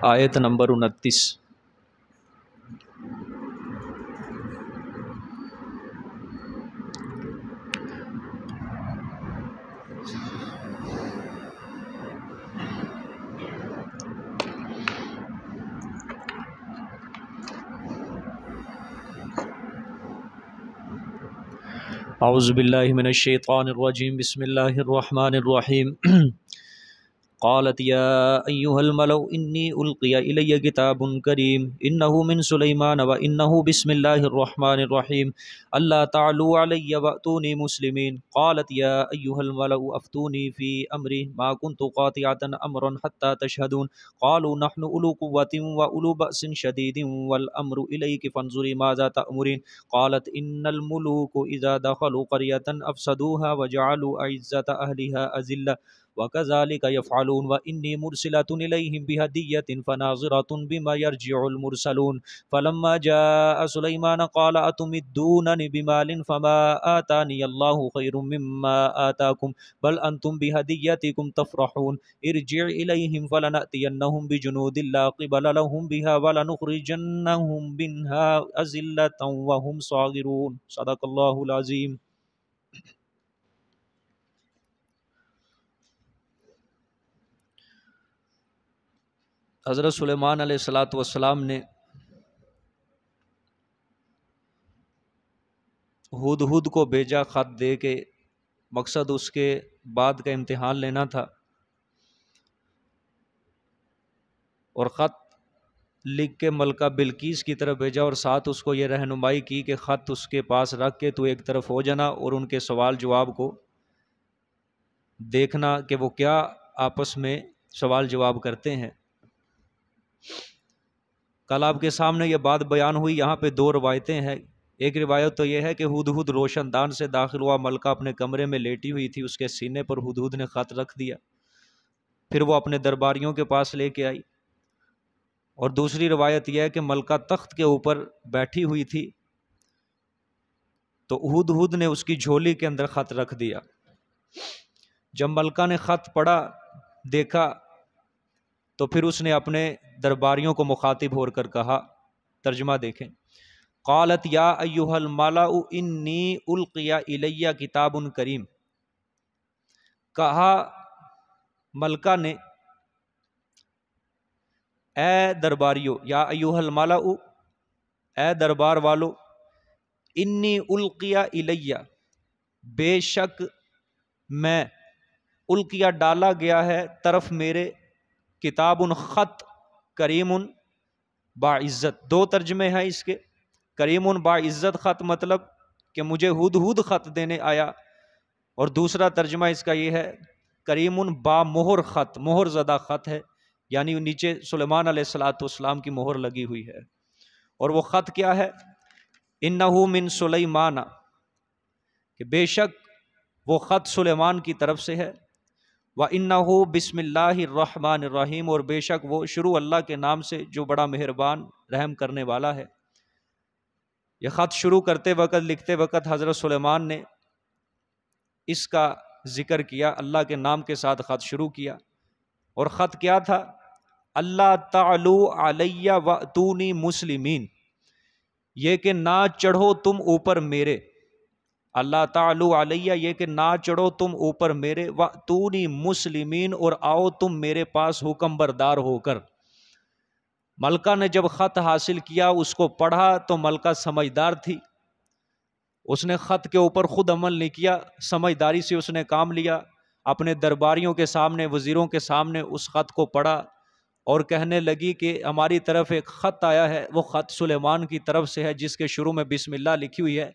آیت نمبر 29۔ اعوذ باللہ من الشیطان الرجیم، بسم اللہ الرحمن الرحیم۔ قالت یا ایہا الملأ انی القی الی کتاب کریم انہ من سلیمان و انہ بسم اللہ الرحمن الرحیم اللہ تعلوا علی واتونی مسلمین۔ قالت یا ایہا الملأ افتونی فی امری ما کنت قاطعة امرا حتی تشہدون۔ قالوا نحن اولو قوة و اولو بأس شدید والامر الیک فانظری ماذا تأمرین۔ قالت ان الملوک اذا دخلوا قرية افسدوها وجعلوا اعزة اہلها اذلة وكذلك يفعلون وإني مرسلة إليهم بهدية فناظرة بما يرجع المرسلون۔ فلما جاء سليمان قال أتمدونني بمال فما آتاني الله خير مما آتاكم بل أنتم بهديتكم تفرحون۔ ارجع إليهم فلنأتينهم بجنود لا قبل لهم بها ولنخرجنهم منها أذلة وهم صاغرون۔ صدق الله العظيم۔ حضرت سلیمان علیہ السلام نے ہدہد کو بھیجا خط دے کے، مقصد اس کے بعد کا امتحان لینا تھا، اور خط لکھ کے ملکہ بلقیس کی طرف بھیجا اور ساتھ اس کو یہ رہنمائی کی کہ خط اس کے پاس رکھ کے تو ایک طرف ہو جانا اور ان کے سوال جواب کو دیکھنا کہ وہ کیا آپس میں سوال جواب کرتے ہیں۔ کل آپ کے سامنے یہ بات بیان ہوئی، یہاں پہ دو روایتیں ہیں۔ ایک روایت تو یہ ہے کہ ہدہد روشن دان سے داخل ہوا، ملکہ اپنے کمرے میں لیٹی ہوئی تھی، اس کے سینے پر ہدہد نے خط رکھ دیا، پھر وہ اپنے درباریوں کے پاس لے کے آئی۔ اور دوسری روایت یہ ہے کہ ملکہ تخت کے اوپر بیٹھی ہوئی تھی تو ہدہد نے اس کی جھولی کے اندر خط رکھ دیا۔ جب ملکہ نے خط پڑھا، دیکھا، تو پھر اس نے اپنے درباریوں کو مخاطب ہو کر کہا، ترجمہ دیکھیں، قالت یا ایہا الملأ انی القی الی کتاب کریم۔ کہا ملکہ نے، اے درباریو، یا ایہا الملأ، اے دربار والو، انی القی الی، بے شک میں، القیہ ڈالا گیا ہے طرف میرے، کتاب خط، کریم باعزت۔ دو ترجمے ہیں اس کے، کریم باعزت خط مطلب کہ مجھے ہدہد خط دینے آیا، اور دوسرا ترجمہ اس کا یہ ہے کریم با مہر خط، مہر زدہ خط ہے، یعنی نیچے سلیمان علیہ السلام کی مہر لگی ہوئی ہے۔ اور وہ خط کیا ہے؟ انہ من سلیمان، کہ بے شک وہ خط سلیمان کی طرف سے ہے، وَإِنَّهُ بسم اللہ الرحمن الرحیم، اور بے شک وہ شروع اللہ کے نام سے جو بڑا مہربان رحم کرنے والا ہے۔ یہ خط شروع کرتے وقت، لکھتے وقت حضرت سلیمان نے اس کا ذکر کیا، اللہ کے نام کے ساتھ خط شروع کیا۔ اور خط کیا تھا؟ اللہ تعلو علی واتونی مسلمین، یہ کہ نہ چڑھو تم اوپر میرے، اللہ تعالی علیہ، یہ کہ نہ چڑھو تم اوپر میرے، واتونی مسلمین، اور آؤ تم میرے پاس حکم بردار ہو کر۔ ملکہ نے جب خط حاصل کیا، اس کو پڑھا تو ملکہ سمجھدار تھی، اس نے خط کے اوپر خود عمل نہیں کیا، سمجھداری سے اس نے کام لیا، اپنے درباریوں کے سامنے، وزیروں کے سامنے اس خط کو پڑھا اور کہنے لگی کہ ہماری طرف ایک خط آیا ہے، وہ خط سلیمان کی طرف سے ہے جس کے شروع میں بسم اللہ لکھی ہوئی ہے،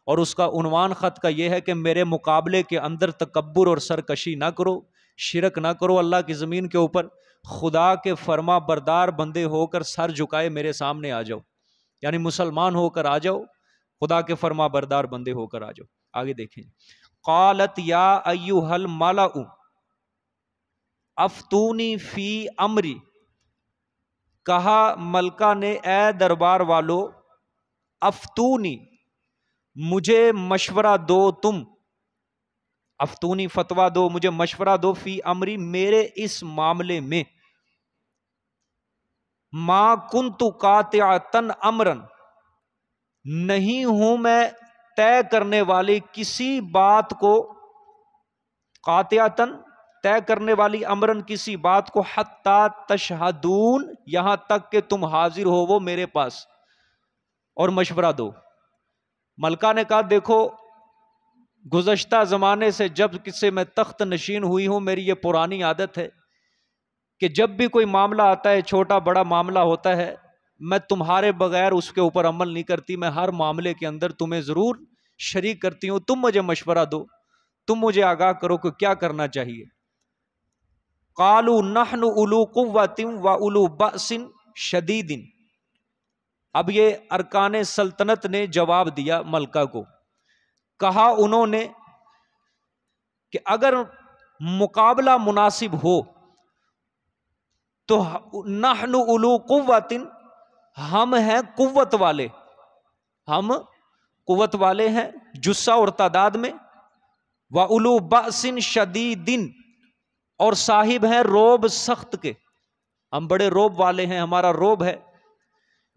اور اس کا عنوان خط کا یہ ہے کہ میرے مقابلے کے اندر تکبر اور سرکشی نہ کرو، شرک نہ کرو اللہ کی زمین کے اوپر، خدا کے فرما بردار بندے ہو کر سر جھکائے میرے سامنے آ جاؤ، یعنی مسلمان ہو کر آ جاؤ، خدا کے فرما بردار بندے ہو کر آ جاؤ۔ آگے دیکھیں، قالت یا ایھا الملأ افتونی فی امری، کہا ملکہ نے، اے دربار والو، افتونی، مجھے مشورہ دو تم، افتونی فتویٰ دو، مجھے مشورہ دو، فی امری، میرے اس معاملے میں، ما کنت قاطعتن امرن، نہیں ہوں میں طے کرنے والی کسی بات کو، قاطعتن طے کرنے والی، امرن کسی بات کو، حتی تشہدون یہاں تک کہ تم حاضر ہو وہ میرے پاس اور مشورہ دو۔ ملکہ نے کہا دیکھو گزشتہ زمانے سے جب سے میں تخت نشین ہوئی ہوں، میری یہ پرانی عادت ہے کہ جب بھی کوئی معاملہ آتا ہے، چھوٹا بڑا معاملہ ہوتا ہے، میں تمہارے بغیر اس کے اوپر عمل نہیں کرتی، میں ہر معاملے کے اندر تمہیں ضرور شریک کرتی ہوں، تم مجھے مشورہ دو، تم مجھے آگاہ کرو کہ کیا کرنا چاہیے۔ قالوا نحن اولو قوۃ و اولو بأس شدید، اب یہ ارکان سلطنت نے جواب دیا ملکہ کو، کہا انہوں نے کہ اگر مقابلہ مناسب ہو تو نحن اولو قوۃ، ہم ہیں قوت والے، ہم قوت والے ہیں جسہ اور تعداد میں، وَأُولُو بَأْسٍ شَدِيدٍ، اور صاحب ہیں روب سخت کے، ہم بڑے روب والے ہیں، ہمارا روب ہے،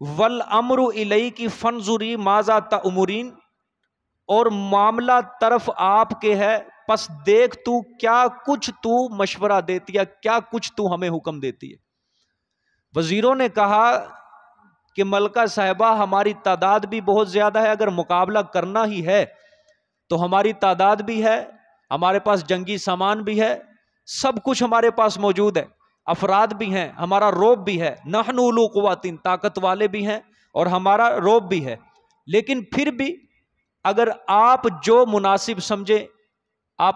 وَالْأَمْرُ إِلَيْكِ فَانْظُرِي مَاذَا تَأْمُرِينَ، اور معاملہ طرف آپ کے ہے، پس دیکھ تو کیا کچھ تو مشورہ دیتی ہے، کیا کچھ تو ہمیں حکم دیتی ہے۔ وزیروں نے کہا کہ ملکہ صاحبہ ہماری تعداد بھی بہت زیادہ ہے، اگر مقابلہ کرنا ہی ہے تو ہماری تعداد بھی ہے، ہمارے پاس جنگی سامان بھی ہے، سب کچھ ہمارے پاس موجود ہے، افراد بھی ہیں، ہمارا روب بھی ہے، نحن اولو قوۃ، طاقت والے بھی ہیں اور ہمارا روب بھی ہے، لیکن پھر بھی اگر آپ جو مناسب سمجھیں آپ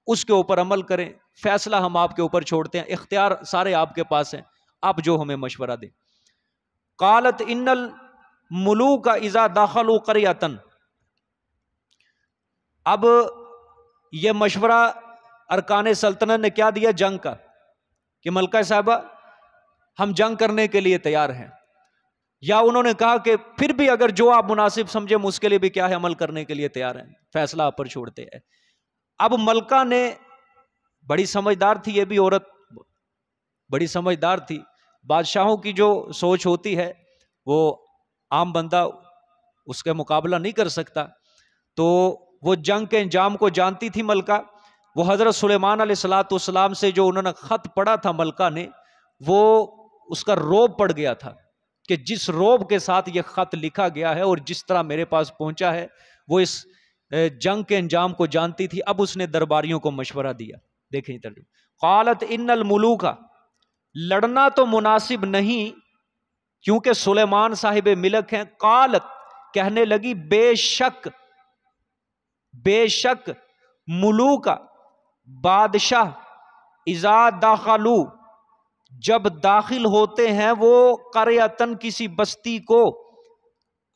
اس کے اوپر عمل کریں، فیصلہ ہم آپ کے اوپر چھوڑتے ہیں، اختیار سارے آپ کے پاس ہیں، آپ جو ہمیں مشورہ دیں۔ قالت ان الملوک اذا دخلوا قریۃ، اب یہ مشورہ ارکان سلطنت نے کیا دیا؟ جنگ کا، کہ ملکہ صاحبہ ہم جنگ کرنے کے لیے تیار ہیں، یا انہوں نے کہا کہ پھر بھی اگر جو آپ مناسب سمجھے ہم اس کے لیے بھی کیا ہے عمل کرنے کے لیے تیار ہیں، فیصلہ آپ پر چھوڑتے ہیں۔ اب ملکہ نے بڑی سمجھدار تھی، یہ بھی عورت بڑی سمجھدار تھی، بادشاہوں کی جو سوچ ہوتی ہے وہ عام بندہ اس کے مقابلہ نہیں کر سکتا، تو وہ جنگ کے انجام کو جانتی تھی ملکہ۔ وہ حضرت سلیمان علیہ السلام سے جو انہوں نے خط پڑھا تھا ملکہ نے، وہ اس کا روب پڑ گیا تھا کہ جس روب کے ساتھ یہ خط لکھا گیا ہے اور جس طرح میرے پاس پہنچا ہے، وہ اس جنگ کے انجام کو جانتی تھی۔ اب اس نے درباریوں کو مشورہ دیا، دیکھیں ترجمہ، قالت ان الملوک، لڑنا تو مناسب نہیں کیونکہ سلیمان صاحب ملک ہیں، قالت کہنے لگی بے شک ملوک بادشاہ، اذا داخلوا جب داخل ہوتے ہیں وہ قریۃً کسی بستی کو،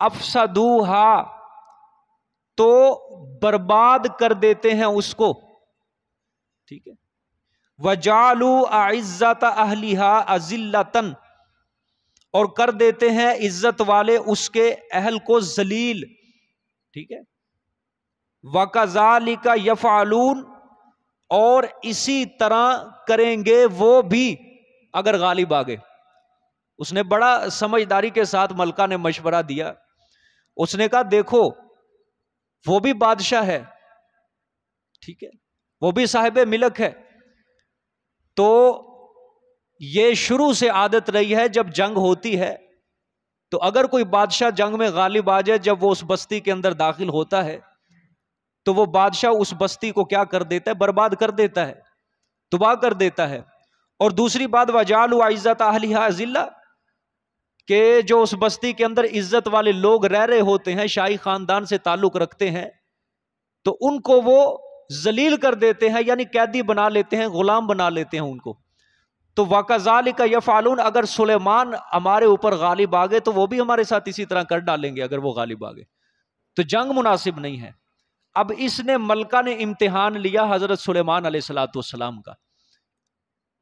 افسدوہا تو برباد کر دیتے ہیں اس کو، ٹھیک ہے، وجعلوا اعزت اہلھا اذلۃً اور کر دیتے ہیں عزت والے اس کے اہل کو ذلیل، ٹھیک ہے، وَكَذَلِكَ يَفْعَلُونَ اور اسی طرح کریں گے وہ بھی اگر غالب آ گئے۔ اس نے بڑا سمجھداری کے ساتھ ملکہ نے مشورہ دیا، اس نے کہا دیکھو وہ بھی بادشاہ ہے، ٹھیک ہے، وہ بھی صاحب ملک ہے، تو یہ شروع سے عادت رہی ہے جب جنگ ہوتی ہے تو اگر کوئی بادشاہ جنگ میں غالب آ جائے، جب وہ اس بستی کے اندر داخل ہوتا ہے تو وہ بادشاہ اس بستی کو کیا کر دیتا ہے؟ برباد کر دیتا ہے، تباہ کر دیتا ہے۔ اور دوسری بات وَجَعَلُوا عِزَّةَ أَهْلِهَا أَذِلَّةً، کہ جو اس بستی کے اندر عزت والے لوگ رہ رہے ہوتے ہیں، شاہی خاندان سے تعلق رکھتے ہیں، تو ان کو وہ ذلیل کر دیتے ہیں، یعنی قیدی بنا لیتے ہیں، غلام بنا لیتے ہیں ان کو۔ تو وَكَذَلِكَ يَفْعَلُونَ اگر سلیمان ہمارے اوپر غالب آ گئے تو وہ بھی ہمارے ساتھ اسی طرح کر ڈالیں گے اگر وہ غالب آ گئے، تو جنگ مناسب نہیں ہے۔ اب اس نے ملکہ نے امتحان لیا حضرت سلیمان علیہ السلام کا،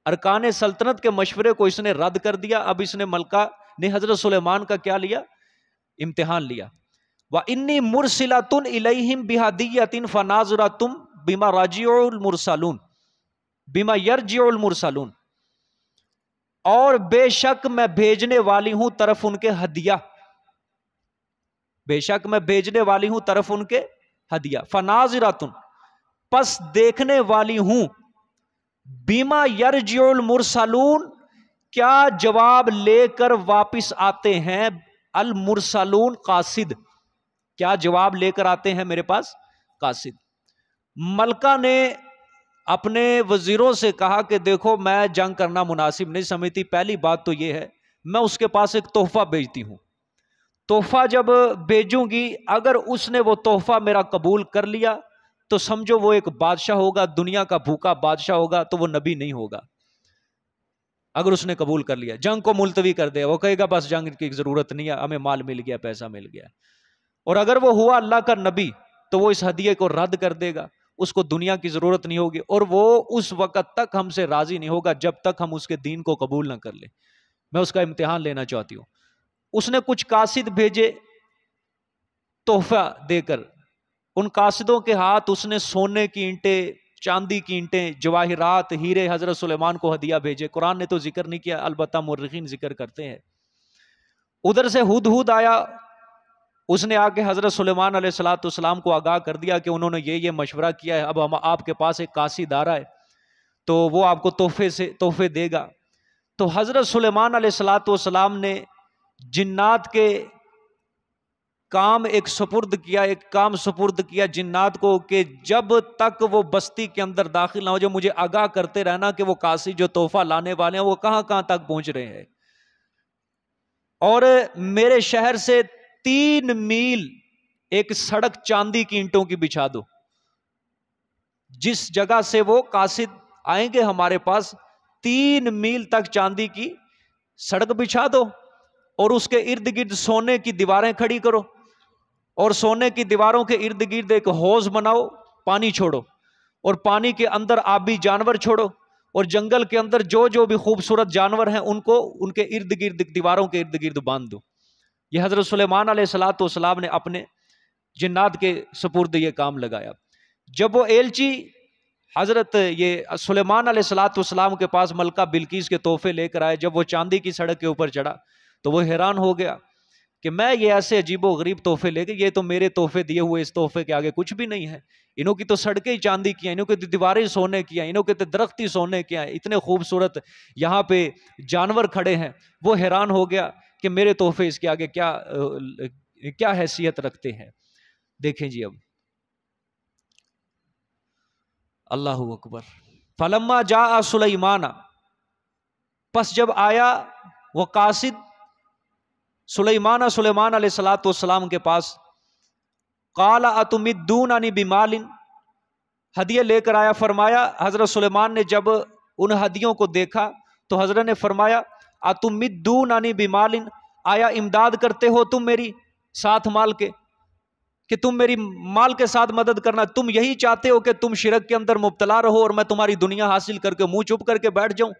ارکان سلطنت کے مشورے کو اس نے رد کر دیا، اب اس نے ملکہ نے حضرت سلیمان کا کیا لیا؟ امتحان لیا۔ وَإِنِّي مُرْسِلَةٌ إِلَيْهِمْ بِهَدِيَّةٍ فَنَاظِرَةٌ بِمَا يَرْجِعُ الْمُرْسَلُونَ، بِمَا يَرْجِعُ الْمُرْسَلُونَ، اور بے شک میں بھیجنے والی ہوں طرف ان کے ہدیہ، بے شک میں بھیجنے والی ہوں طرف ان کے ہدیہ، فناظرۃ پس دیکھنے والی ہوں، بیما یرجع المرسلون کیا جواب لے کر واپس آتے ہیں، المرسلون قاصد، کیا جواب لے کر آتے ہیں میرے پاس قاصد۔ ملکہ نے اپنے وزیروں سے کہا کہ دیکھو میں جنگ کرنا مناسب نہیں سمجھتی، پہلی بات تو یہ ہے میں اس کے پاس ایک تحفہ بھیجتی ہوں، تحفہ جب بھیجوں گی اگر اس نے وہ تحفہ میرا قبول کر لیا تو سمجھو وہ ایک بادشاہ ہوگا، دنیا کا بھوکا بادشاہ ہوگا، تو وہ نبی نہیں ہوگا۔ اگر اس نے قبول کر لیا جنگ کو ملتوی کر دے، وہ کہے گا بس جنگ کی ضرورت نہیں ہے، ہمیں مال مل گیا، پیسہ مل گیا۔ اور اگر وہ ہوا اللہ کا نبی تو وہ اس ہدیے کو رد کر دے گا، اس کو دنیا کی ضرورت نہیں ہوگی، اور وہ اس وقت تک ہم سے راضی نہیں ہوگا جب تک ہم اس کے دین کو قبول نہ کر لیں۔ میں اس کا امتحان لینا چاہتی ہوں۔ اس نے کچھ قاصد بھیجے تحفہ دے کر، ان قاصدوں کے ہاتھ اس نے سونے کی اینٹیں، چاندی کی اینٹیں، جواہرات، ہیرے حضرت سلیمان کو ہدیہ بھیجے۔ قرآن نے تو ذکر نہیں کیا، البتہ مورخین ذکر کرتے ہیں۔ ادھر سے ہدہد آیا، اس نے آ کے حضرت سلیمان علیہ السلام کو آگاہ کر دیا کہ انہوں نے یہ مشورہ کیا ہے، اب ہم آپ کے پاس ایک قاصد آ رہا ہے تو وہ آپ کو تحفے دے گا۔ تو حضرت سلیمان علیہ السلام نے جنات کے کام ایک کام سپرد کیا جنات کو کہ جب تک وہ بستی کے اندر داخل نہ ہو جائے مجھے آگاہ کرتے رہنا کہ وہ قاصد جو تحفہ لانے والے ہیں وہ کہاں کہاں تک پہنچ رہے ہیں، اور میرے شہر سے 3 میل ایک سڑک چاندی کی اینٹوں کی بچھا دو، جس جگہ سے وہ قاصد آئیں گے ہمارے پاس 3 میل تک چاندی کی سڑک بچھا دو، اور اس کے ارد گرد سونے کی دیواریں کھڑی کرو، اور سونے کی دیواروں کے ارد گرد ایک حوض بناؤ، پانی چھوڑو، اور پانی کے اندر آبی جانور چھوڑو، اور جنگل کے اندر جو بھی خوبصورت جانور ہیں ان کو ان کے ارد گرد دیواروں کے ارد گرد باندھ دو۔ یہ حضرت سلیمان علیہ السلام نے اپنے جنات کے سپرد یہ کام لگایا۔ جب وہ ایلچی حضرت یہ سلیمان علیہ السلام کے پاس ملکہ بلقیس کے تحفے لے کر آئے، جب وہ چاندی کی سڑک کے اوپر چڑھا تو وہ حیران ہو گیا کہ میں یہ ایسے عجیب و غریب تحفے لے کے، یہ تو میرے تحفے دیے ہوئے اس تحفے کے آگے کچھ بھی نہیں ہے، انہوں کی تو سڑکیں ہی چاندی کی ہیں، انہوں کی دیواریں سونے کی ہیں، انہوں کے تو درخت ہی سونے کے ہیں، اتنے خوبصورت یہاں پہ جانور کھڑے ہیں۔ وہ حیران ہو گیا کہ میرے تحفے اس کے آگے کیا حیثیت رکھتے ہیں۔ دیکھیں جی اب اللہ اکبر۔ فلما جاء سلیمان، پس جب آیا وہ قاصد سلیمان علیہ السلام کے پاس، قال اتمدوننی بمال، ہدیے لے کر آیا، فرمایا حضرت سلیمان نے جب ان ہدیوں کو دیکھا تو حضرت نے فرمایا اتمدوننی بمال، آیا امداد کرتے ہو تم میری ساتھ مال کے، کہ تم میری مال کے ساتھ مدد کرنا، تم یہی چاہتے ہو کہ تم شرک کے اندر مبتلا رہو اور میں تمہاری دنیا حاصل کر کے منہ چپ کر کے بیٹھ جاؤں،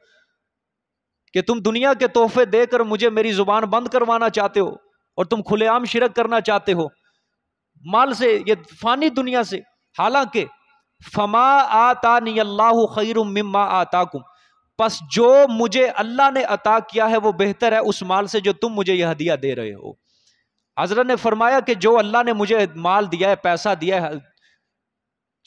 کہ تم دنیا کے تحفے دے کر مجھے میری زبان بند کروانا چاہتے ہو اور تم کھلے عام شرک کرنا چاہتے ہو مال سے، یہ فانی دنیا سے۔ حالانکہ فما آتانی اللہ خیر مما آتاکم، پس جو مجھے اللہ نے عطا کیا ہے وہ بہتر ہے اس مال سے جو تم مجھے یہ ہدیہ دے رہے ہو۔ حضرت نے فرمایا کہ جو اللہ نے مجھے مال دیا ہے، پیسہ دیا ہے،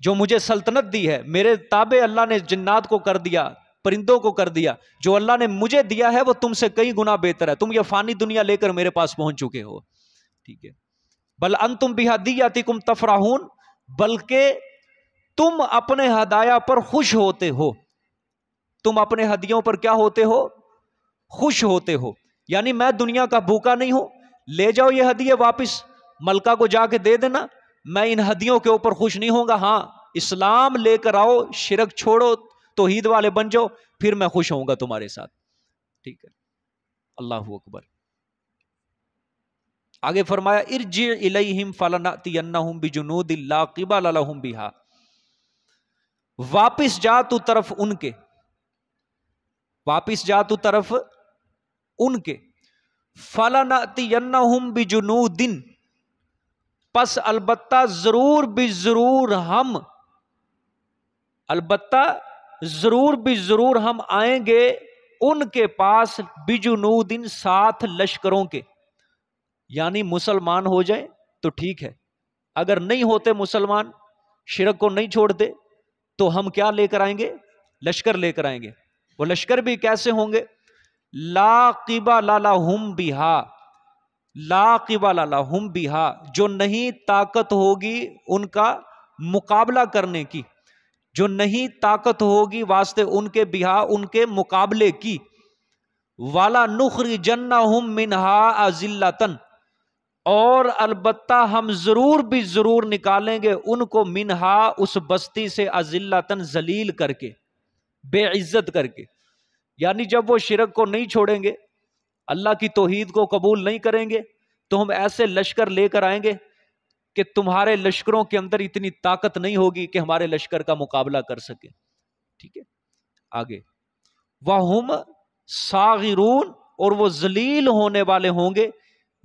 جو مجھے سلطنت دی ہے، میرے تابع اللہ نے جنات کو کر دیا، پرندوں کو کر دیا، جو اللہ نے مجھے دیا ہے وہ تم سے کئی گنا بہتر ہے، تم یہ فانی دنیا لے کر میرے پاس پہنچ چکے ہو، ٹھیک ہے۔ بل انتم بہدیاتکم تفرحون، بلکہ تم اپنے ہدایہ پر خوش ہوتے ہو، تم اپنے ہدیوں پر کیا ہوتے ہو؟ خوش ہوتے ہو، یعنی میں دنیا کا بھوکا نہیں ہوں، لے جاؤ یہ ہدیے واپس ملکہ کو جا کے دے دینا، میں ان ہدیوں کے اوپر خوش نہیں ہوں گا، ہاں اسلام لے کر آؤ، شرک چھوڑو، توحید والے بن جاؤ، پھر میں خوش ہوں گا تمہارے ساتھ، ٹھیک ہے۔ اللہ اکبر۔ آگے فرمایا ارجع الیہم فلنأتینہم بجنود لا قبل لہم بہا، واپس جا تو طرف ان کے، واپس جا تو طرف ان کے، فَلَنَأْتِيَنَّهُمْ بِجُنُودٍ، پس البتہ ضرور بضرور ہم، البتہ ضرور بضرور ہم آئیں گے ان کے پاس بجنودن 7 لشکروں کے، یعنی مسلمان ہو جائیں تو ٹھیک ہے، اگر نہیں ہوتے مسلمان، شرک کو نہیں چھوڑتے، تو ہم کیا لے کر آئیں گے؟ لشکر لے کر آئیں گے۔ وہ لشکر بھی کیسے ہوں گے؟ لا قبل لہم بہا، لا قبل لہم بہا، جو نہیں طاقت ہوگی ان کا مقابلہ کرنے کی، جو نہیں طاقت ہوگی واسطے ان کے بہا، ان کے مقابلے کی، والا نخرجنہم منہا اذلۃ، اور البتہ ہم ضرور بھی ضرور نکالیں گے ان کو منہا، اس بستی سے، اذلۃ، ذلیل کر کے، بے عزت کر کے۔ یعنی جب وہ شرک کو نہیں چھوڑیں گے، اللہ کی توحید کو قبول نہیں کریں گے، تو ہم ایسے لشکر لے کر آئیں گے کہ تمہارے لشکروں کے اندر اتنی طاقت نہیں ہوگی کہ ہمارے لشکر کا مقابلہ کر سکے۔ ٹھیک ہے، آگے وَهُمْ صَاغِرُونَ، اور وہ ذلیل ہونے والے ہوں گے۔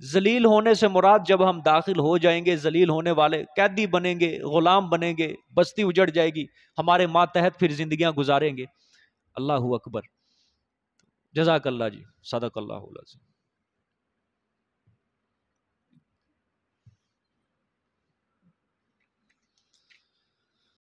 ذلیل ہونے سے مراد جب ہم داخل ہو جائیں گے، ذلیل ہونے والے قیدی بنیں گے، غلام بنیں گے، بستی اجڑ جائے گی، ہمارے ماتحت پھر زندگیاں گزاریں گے۔ اللہ اکبر۔ جزاک اللہ جی، صدق اللہ العظیم۔